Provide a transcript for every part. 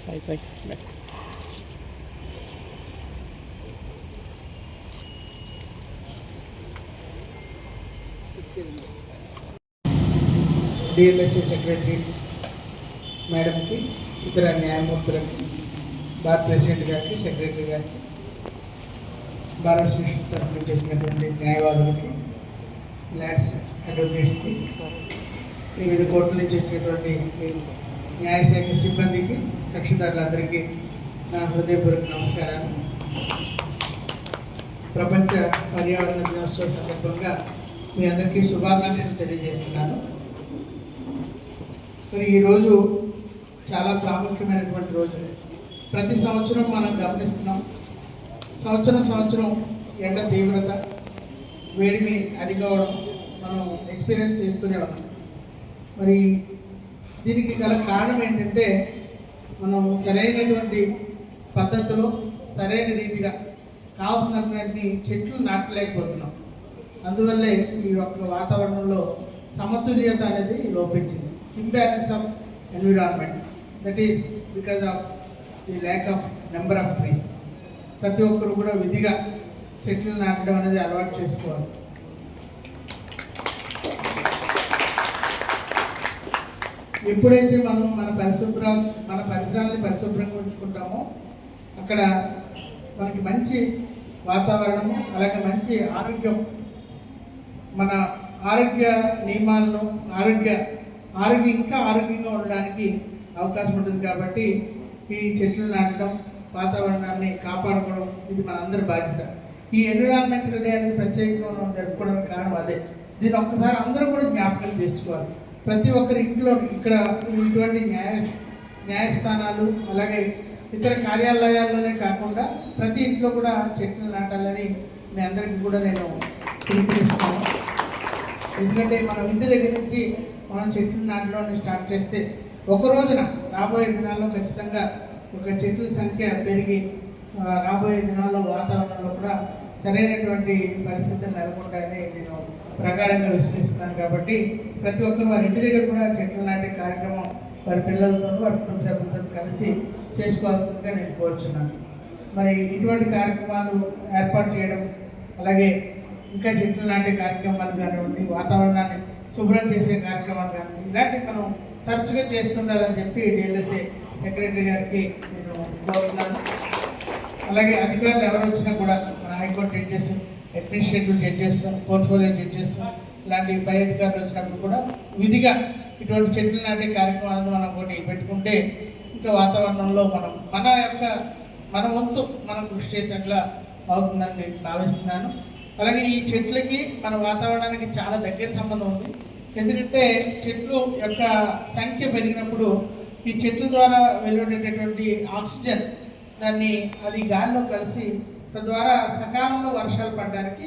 Sai Sai DLSA secretary మేడంకి, ఇతర న్యాయమూర్తులకి, bar president గారికి, సెక్రటరీ గారికి, బార్ అసోసియేషన్ తరఫున చేసినటువంటి న్యాయవాదులకి, ల్యాడ్స్ అడ్వకేట్స్కి, వివిధ కోర్టుల నుంచి వచ్చినటువంటి న్యాయశాఖ సిబ్బందికి, కక్షిదారులందరికీ నా హృదయపూర్వక నమస్కారాలు. ప్రపంచ పర్యావరణ దినోత్సవ సందర్భంగా మీ అందరికీ శుభాకాంక్షలు తెలియజేస్తున్నాను. మరి ఈరోజు చాలా ప్రాముఖ్యమైనటువంటి రోజు. ప్రతి సంవత్సరం మనం గమనిస్తున్నాం, సంవత్సరం ఎండ తీవ్రత, వేడిమి అధికవడం మనం ఎక్స్పీరియన్స్ చేస్తూనే ఉన్నాం. మరి దీనికి గల కారణం ఏంటంటే, మనం సరైనటువంటి పద్ధతిలో సరైన రీతిగా కావాల్సినటువంటి చెట్లు నాటలేకపోతున్నాం. అందువల్లే ఈ యొక్క వాతావరణంలో సమతుల్యత అనేది లోపించింది. Imbalance of environment, that is because of the lack of number of trees. ప్రతి ఒక్కరు కూడా విధిగా చెట్లు నాటడం అనేది అలవాటు చేసుకోవాలి. ఎప్పుడైతే మనం మన పరిసరాన్ని పరిశుభ్రంగా ఉంచుకుంటామో అక్కడ మనకి మంచి వాతావరణము, అలాగే మంచి ఆరోగ్యం, మన ఆరోగ్య నియమాలను ఇంకా ఆరోగ్యంగా ఉండడానికి అవకాశం ఉంటుంది. కాబట్టి ఈ చెట్లు నాటడం, వాతావరణాన్ని కాపాడుకోవడం ఇది మనందరి బాధ్యత. ఈ ఎన్విరాన్మెంటల్ డే అనేది ప్రత్యేకంగా మనం జరుపుకోవడానికి కారణం అదే. దీన్ని ఒక్కసారి అందరూ కూడా జ్ఞాపకం చేసుకోవాలి. ప్రతి ఒక్కరి ఇంట్లో ఇక్కడ ఇటువంటి న్యాయస్థానాలు, అలాగే ఇతర కార్యాలయాల్లోనే కాకుండా ప్రతి ఇంట్లో కూడా చెట్లు నాటాలని మీ అందరికీ కూడా నేను పిలుపునిస్తాను. ఎందుకంటే మనం ఇంటి దగ్గర నుంచి మనం చెట్లు నాటడం స్టార్ట్ చేస్తే ఒక రోజున రాబోయే దినాల్లో ఖచ్చితంగా ఒక చెట్ల సంఖ్య పెరిగి రాబోయే దినాల్లో వాతావరణంలో కూడా సరైనటువంటి పరిస్థితులు నెలకొంటాయని నేను ప్రగాఢంగా విశ్వసిస్తున్నాను. కాబట్టి ప్రతి ఒక్కరు వారి ఇంటి దగ్గర కూడా చెట్లు నాటే కార్యక్రమం వారి పిల్లలతో, వారి కుటుంబ సభ్యులతో కలిసి చేసుకోవాల్సిందిగా నేను కోరుచున్నాను. మరి ఇటువంటి కార్యక్రమాలు ఏర్పాటు చేయడం, అలాగే ఇంకా చెట్లు నాటే కార్యక్రమాలు కానివ్వండి, వాతావరణాన్ని శుభ్రం చేసే కార్యక్రమాలు కానివ్వండి, ఇలాంటివి మనం తరచుగా చేస్తుండాలని చెప్పి డిఎల్ఎస్ఏ సెక్రటరీ గారికి నేను కోరుతున్నాను. అలాగే అధికారులు ఎవరు వచ్చినా కూడా మన high court judges, administrative judges, portfolio judges ఇలాంటి పై అధికారులు వచ్చినప్పుడు కూడా విధిగా ఇటువంటి చెట్లు నాటే కార్యక్రమాలను మనం ఒకటి పెట్టుకుంటే ఇంకా వాతావరణంలో మన వంతు మనం కృషి చేసినట్లా అవుతుందని నేను భావిస్తున్నాను. అలాగే ఈ చెట్లకి మన వాతావరణానికి చాలా దగ్గర సంబంధం ఉంది. ఎందుకంటే చెట్లు యొక్క సంఖ్య పెరిగినప్పుడు ఈ చెట్ల ద్వారా వెలువడేటటువంటి ఆక్సిజన్ అది గాలిలో కలిసి తద్వారా సకాలంలో వర్షాలు పడడానికి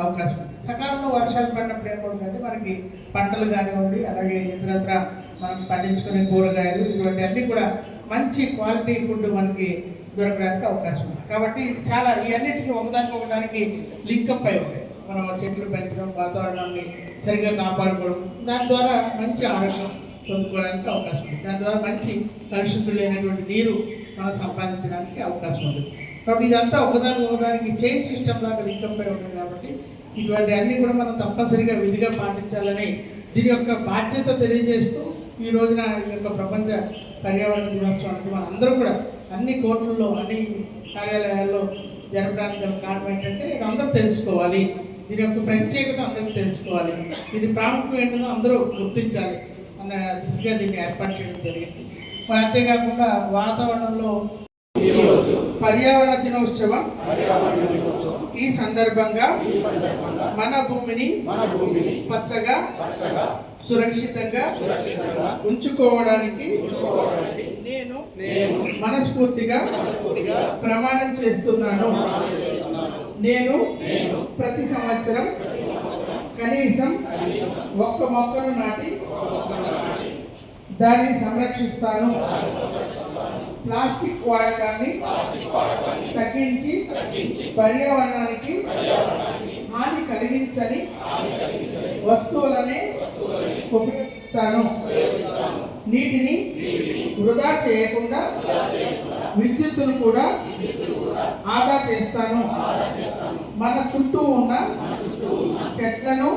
అవకాశం ఉంది. సకాలంలో వర్షాలు పడినప్పుడు ఏమవుతుందంటే మనకి పంటలు కానివ్వండి, అలాగే ఇతరత్ర మనం పండించుకునే కూరగాయలు ఇటువంటి అన్నీ కూడా మంచి క్వాలిటీ ఫుడ్ మనకి దొరకడానికి అవకాశం ఉంది. కాబట్టి చాలా ఇవన్నిటికీ ఒకదానికి లింకప్ అయి ఉంటాయి. మనం చెట్లు పెంచడం, వాతావరణాన్ని సరిగ్గా కాపాడుకోవడం, దాని ద్వారా మంచి ఆరోగ్యం పొందుకోవడానికి అవకాశం ఉంది. దాని ద్వారా మంచి పరిశుద్ధి లేనటువంటి నీరు మనం సంపాదించడానికి అవకాశం ఉంటుంది. కాబట్టి ఇదంతా ఒకదానికి చైన్ సిస్టమ్ లాగా లింకప్ అయి ఉంటుంది. కాబట్టి ఇటువంటి అన్నీ కూడా మనం తప్పనిసరిగా విధిగా పాటించాలని దీని యొక్క బాధ్యత తెలియజేస్తూ ఈ రోజున ఈ యొక్క ప్రపంచ పర్యావరణ దినోత్సవానికి మనం అందరూ కూడా అన్ని కోర్టుల్లో, అన్ని కార్యాలయాల్లో జరపడానికి గల కారణం ఏంటంటే ఇది అందరూ తెలుసుకోవాలి. దీని యొక్క ప్రత్యేకత అందరికీ తెలుసుకోవాలి. ఇది ప్రాముఖ్యం ఏంటో అందరూ గుర్తించాలి అన్న దిశగా దీన్ని ఏర్పాటు చేయడం జరిగింది. మరి అంతేకాకుండా వాతావరణంలో పర్యావరణ దినోత్సవం ఈ సందర్భంగా మన భూమిని పచ్చగా సురక్షితంగా ఉంచుకోవడానికి నేను మనస్ఫూర్తిగా ప్రమాణం చేస్తున్నాను. నేను ప్రతి సంవత్సరం కనీసం ఒక్క మొక్కను నాటి దాన్ని సంరక్షిస్తాను. ప్లాస్టిక్ వాడకాన్ని తగ్గించి పర్యావరణానికి హాని కలిగించని వస్తువులనే ఉపయోగిస్తాను. నీటిని వృధా చేయకుండా విద్యుత్తును కూడా ఆదా చేస్తాను. మన చుట్టూ ఉన్న చెట్లను,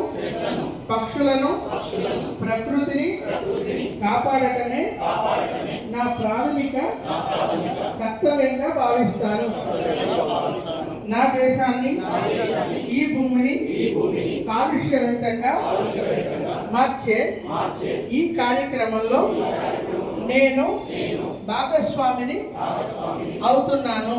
పక్షులను, ప్రకృతిని కాపాడటమే నా ప్రాథమిక కర్తవ్యంగా భావిస్తాను. నా దేశాన్ని, ఈ భూమిని కాలుష్యరహితంగా మార్చే ఈ కార్యక్రమంలో నేను భాగస్వామిని అవుతున్నాను.